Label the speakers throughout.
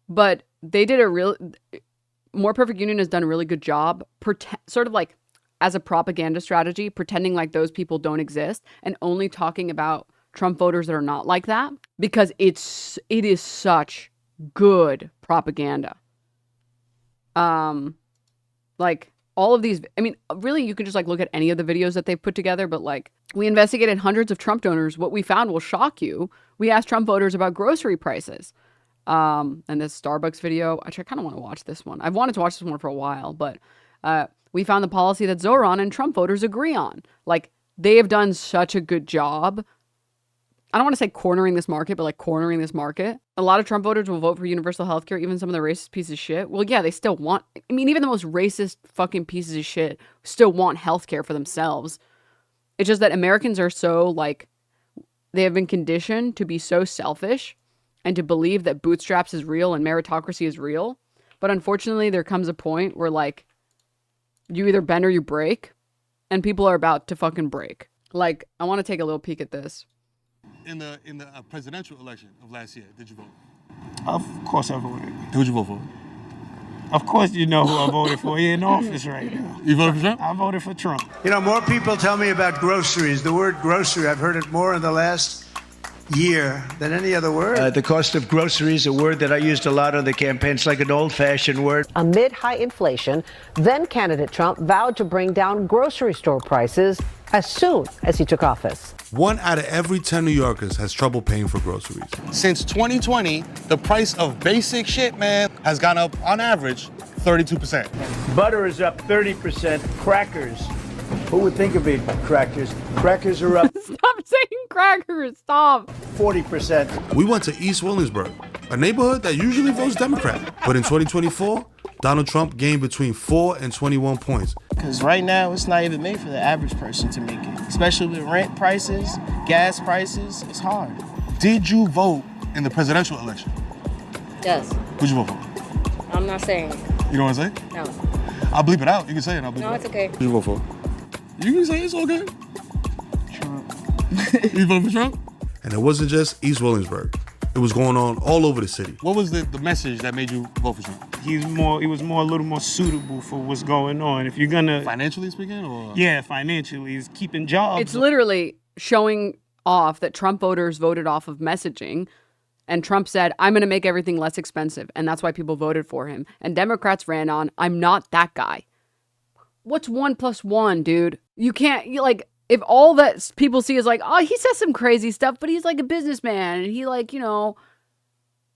Speaker 1: But they did More Perfect Union has done a really good job, sort of like as a propaganda strategy, pretending like those people don't exist and only talking about Trump voters that are not like that, because it is such good propaganda. Like all of these, I mean, really, you could just like look at any of the videos that they've put together, but like, we investigated hundreds of Trump donors. What we found will shock you. We asked Trump voters about grocery prices. And this Starbucks video, actually, I kind of want to watch this one. I've wanted to watch this one for a while, but we found the policy that Zoran and Trump voters agree on. Like, they have done such a good job. I don't want to say cornering this market, but like cornering this market. A lot of Trump voters will vote for universal health care, even some of the racist pieces of shit. Well, yeah, they still want, I mean, even the most racist fucking pieces of shit still want health care for themselves. It's just that Americans are so like, they have been conditioned to be so selfish and to believe that bootstraps is real and meritocracy is real. But unfortunately, there comes a point where like, you either bend or you break, and people are about to fucking break. Like, I want to take a little peek at this.
Speaker 2: In the presidential election of last year, did you vote?
Speaker 3: Of course I voted.
Speaker 2: Who'd you vote for?
Speaker 3: Of course you know who I voted for. He's in office right now.
Speaker 2: You voted for Trump?
Speaker 3: I voted for Trump.
Speaker 4: You know, more people tell me about groceries. The word grocery, I've heard it more in the last year than any other word.
Speaker 5: The cost of groceries, a word that I used a lot on the campaign. It's like an old-fashioned word.
Speaker 6: Amid high inflation, then candidate Trump vowed to bring down grocery store prices as soon as he took office.
Speaker 2: 1 out of every 10 New Yorkers has trouble paying for groceries. Since 2020, the price of basic shit, man, has gone up on average 32%.
Speaker 5: Butter is up 30%. Crackers. Who would think of it, crackers? Crackers are up
Speaker 1: Stop saying crackers. Stop.
Speaker 5: 40%.
Speaker 2: We went to East Williamsburg, a neighborhood that usually votes Democrat. But in 2024, Donald Trump gained between 4 and 21 points.
Speaker 7: Because right now, it's not even made for the average person to make it. Especially with rent prices, gas prices, it's hard.
Speaker 2: Did you vote in the presidential election?
Speaker 8: Yes.
Speaker 2: Who'd you vote for?
Speaker 8: I'm not saying.
Speaker 2: You don't want to say?
Speaker 8: No.
Speaker 2: I'll bleep it out. You can say it and I'll bleep it out.
Speaker 8: No, it's okay.
Speaker 2: Who'd you vote for? You can say it's okay.
Speaker 7: Trump.
Speaker 2: You voted for Trump? And it wasn't just East Williamsburg. It was going on all over the city. What was the message that made you vote for Trump?
Speaker 3: He was a little more suitable for what's going on. If you're gonna
Speaker 2: Financially speaking, or?
Speaker 3: Yeah, financially, he's keeping jobs.
Speaker 1: It's literally showing off that Trump voters voted off of messaging. And Trump said, I'm going to make everything less expensive. And that's why people voted for him. And Democrats ran on, I'm not that guy. What's 1 + 1, dude? You can't, like, if all that people see is like, oh, he says some crazy stuff, but he's like a businessman. And he like, you know,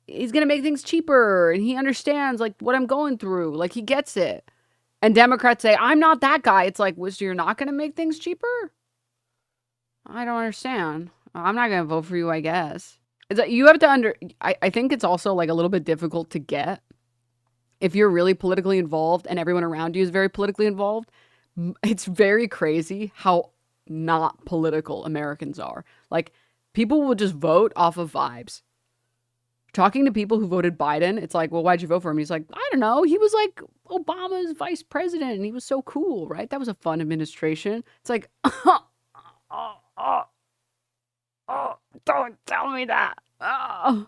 Speaker 1: he's going to make things cheaper. And he understands like what I'm going through. Like he gets it. And Democrats say, I'm not that guy. It's like, well, so you're not going to make things cheaper? I don't understand. I'm not going to vote for you, I guess. It's like you have to I think it's also like a little bit difficult to get if you're really politically involved and everyone around you is very politically involved. It's very crazy how not political Americans are. Like people will just vote off of vibes. Talking to people who voted Biden, it's like, well, why'd you vote for him? He's like, I don't know. He was like Obama's vice president and he was so cool, right? That was a fun administration. It's like, don't tell me that. Oh,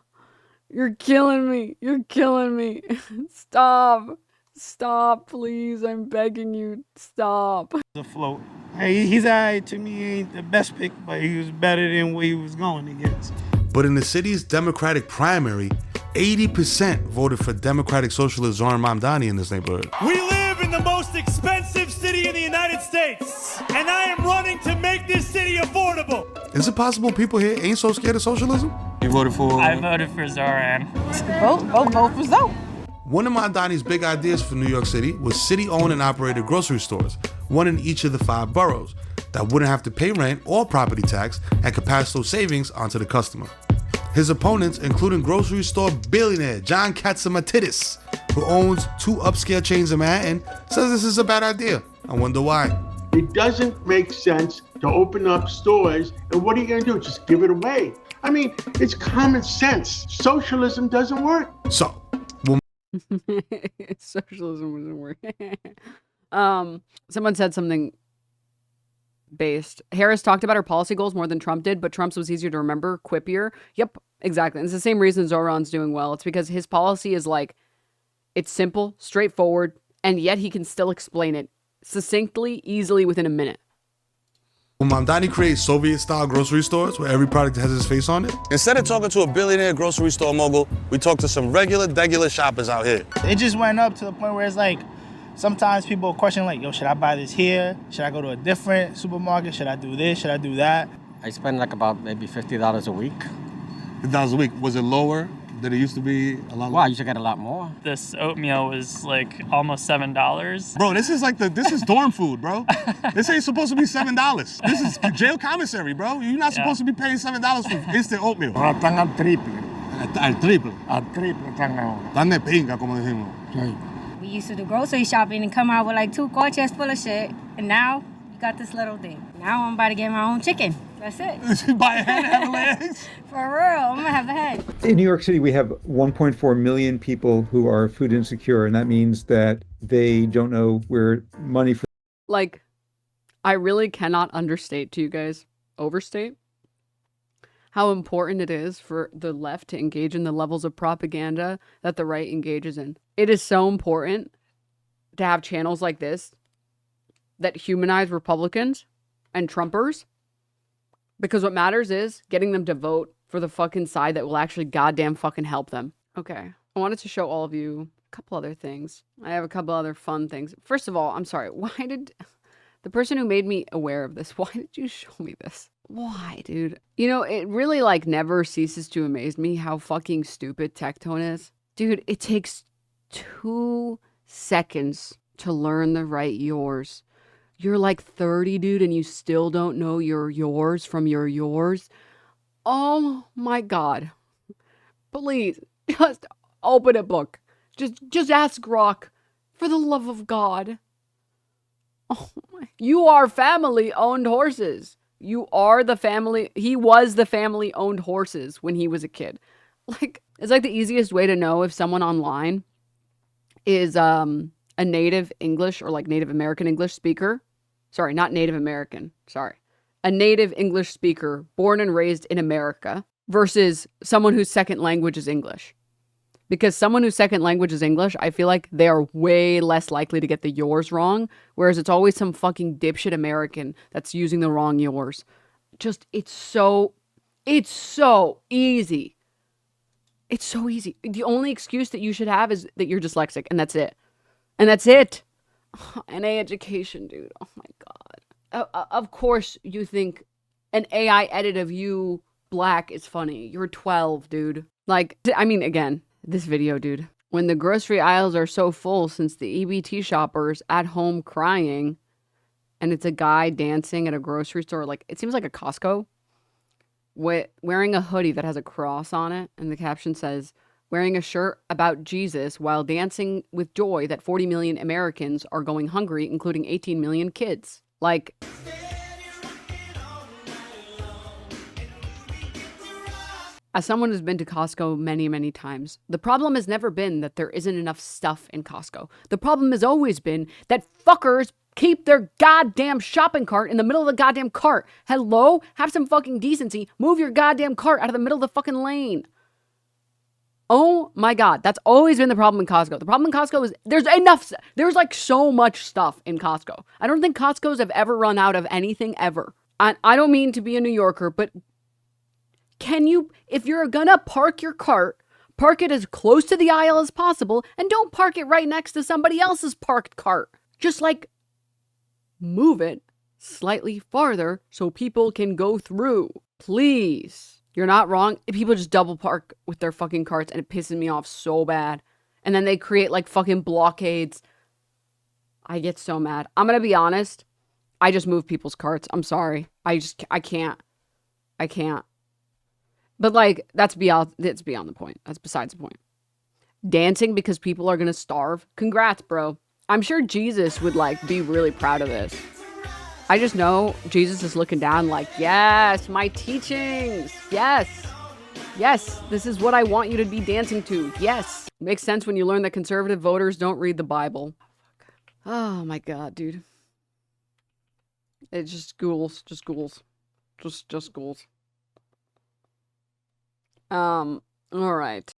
Speaker 1: you're killing me. You're killing me. Stop. Stop, please. I'm begging you. Stop.
Speaker 3: Afloat. Hey, he's all right to me. He ain't the best pick, but he was better than where he was going against.
Speaker 2: But in the city's Democratic primary, 80% voted for Democratic Socialist Zoran Mamdani in this neighborhood.
Speaker 9: We live in the most expensive city in the United States, and I am running to make this city affordable.
Speaker 2: Is it possible people here ain't so scared of socialism? You voted for?
Speaker 10: I voted for Zoran.
Speaker 7: Vote for Zoran.
Speaker 2: One of Mamdani's big ideas for New York City was city-owned and operated grocery stores, one in each of the 5 boroughs, that wouldn't have to pay rent or property tax and could pass those savings onto the customer. His opponents, including grocery store billionaire John Katzimatidis, who owns 2 upscale chains in Manhattan, says this is a bad idea. I wonder why.
Speaker 11: It doesn't make sense to open up stores, and what are you going to do? Just give it away? I mean, it's common sense. Socialism doesn't work.
Speaker 2: So,
Speaker 1: socialism doesn't work. Someone said something based. Harris talked about her policy goals more than Trump did, but Trump's was easier to remember, quippier. Yep, exactly. And it's the same reason Zoran's doing well. It's because his policy is like, it's simple, straightforward, and yet he can still explain it succinctly, easily within a minute.
Speaker 2: When Mamdani creates Soviet-style grocery stores where every product has his face on it.
Speaker 8: Instead of talking to a billionaire grocery store mogul, we talk to some regular shoppers out here.
Speaker 7: It just went up to the point where it's like, sometimes people question like, yo, should I buy this here? Should I go to a different supermarket? Should I do this? Should I do that?
Speaker 10: I spend like about maybe $50 a week.
Speaker 2: $50 a week. Was it lower than it used to be? A lot.
Speaker 10: Well, I used to get a lot more.
Speaker 12: This oatmeal was like almost $7.
Speaker 2: Bro, this is dorm food, bro. This ain't supposed to be $7. This is jail commissary, bro. You're not supposed to be paying $7 for instant oatmeal.
Speaker 11: Están al triple.
Speaker 2: Al triple.
Speaker 11: Al triple están ahora.
Speaker 2: Están de pinga, como decimos.
Speaker 13: We used to do grocery shopping and come out with like 2 car chests full of shit, and now you got this little thing. Now I'm about to get my own chicken. That's it.
Speaker 2: Buy a head, have legs.
Speaker 13: For real, I'm gonna have a head.
Speaker 14: In New York City, we have 1.4 million people who are food insecure, and that means that they don't know where money for.
Speaker 1: Like, I really cannot understate to you guys, overstate, how important it is for the left to engage in the levels of propaganda that the right engages in. It is so important to have channels like this that humanize Republicans and Trumpers, because what matters is getting them to vote for the fucking side that will actually goddamn fucking help them. Okay, I wanted to show all of you a couple other things. I have a couple other fun things. First of all, I'm sorry, why did the person who made me aware of this, why did you show me this? Why, dude? You know, it really like never ceases to amaze me how fucking stupid Tectone is. Dude, it takes 2 seconds to learn the right yours. You're like 30, dude, and you still don't know your yours from your yours. Oh my God. Please, just open a book. Just ask Grok, for the love of God. Oh my. You are family-owned horses. You are the family. He was the family-owned horses when he was a kid. Like, it's like the easiest way to know if someone online is a native English or like Native American English speaker. Sorry, not Native American. Sorry. A native English speaker born and raised in America versus someone whose second language is English. Because someone whose second language is English, I feel like they are way less likely to get the yours wrong. Whereas it's always some fucking dipshit American that's using the wrong yours. Just, it's so easy. It's so easy. The only excuse that you should have is that you're dyslexic, and that's it. And that's it. NA education, dude. Oh my God. Of course you think an AI edit of you black is funny. You're 12, dude. Like, I mean, again, this video, dude. When the grocery aisles are so full since the EBT shoppers at home crying, and it's a guy dancing at a grocery store, like, it seems like a Costco, wearing a hoodie that has a cross on it, and the caption says, wearing a shirt about Jesus while dancing with joy that 40 million Americans are going hungry, including 18 million kids. Like, as someone who's been to Costco many, many times, the problem has never been that there isn't enough stuff in Costco. The problem has always been that fuckers keep their goddamn shopping cart in the middle of the goddamn cart. Hello? Have some fucking decency. Move your goddamn cart out of the middle of the fucking lane. Oh my God, that's always been the problem in Costco. The problem in Costco is there's like so much stuff in Costco. I don't think Costco's have ever run out of anything ever. I don't mean to be a New Yorker, but can you, if you're gonna park your cart, park it as close to the aisle as possible and don't park it right next to somebody else's parked cart. Just like move it slightly farther so people can go through. Please. You're not wrong. People just double park with their fucking carts and it pisses me off so bad. And then they create like fucking blockades. I get so mad. I'm going to be honest. I just move people's carts. I'm sorry. I can't. But like, it's beyond the point. That's besides the point. Dancing because people are going to starve. Congrats, bro. I'm sure Jesus would like be really proud of this. I just know Jesus is looking down like, yes, my teachings. Yes. Yes, this is what I want you to be dancing to. Yes. Makes sense when you learn that conservative voters don't read the Bible. Oh my God, dude. It's just ghouls. Just ghouls. Just ghouls. All right.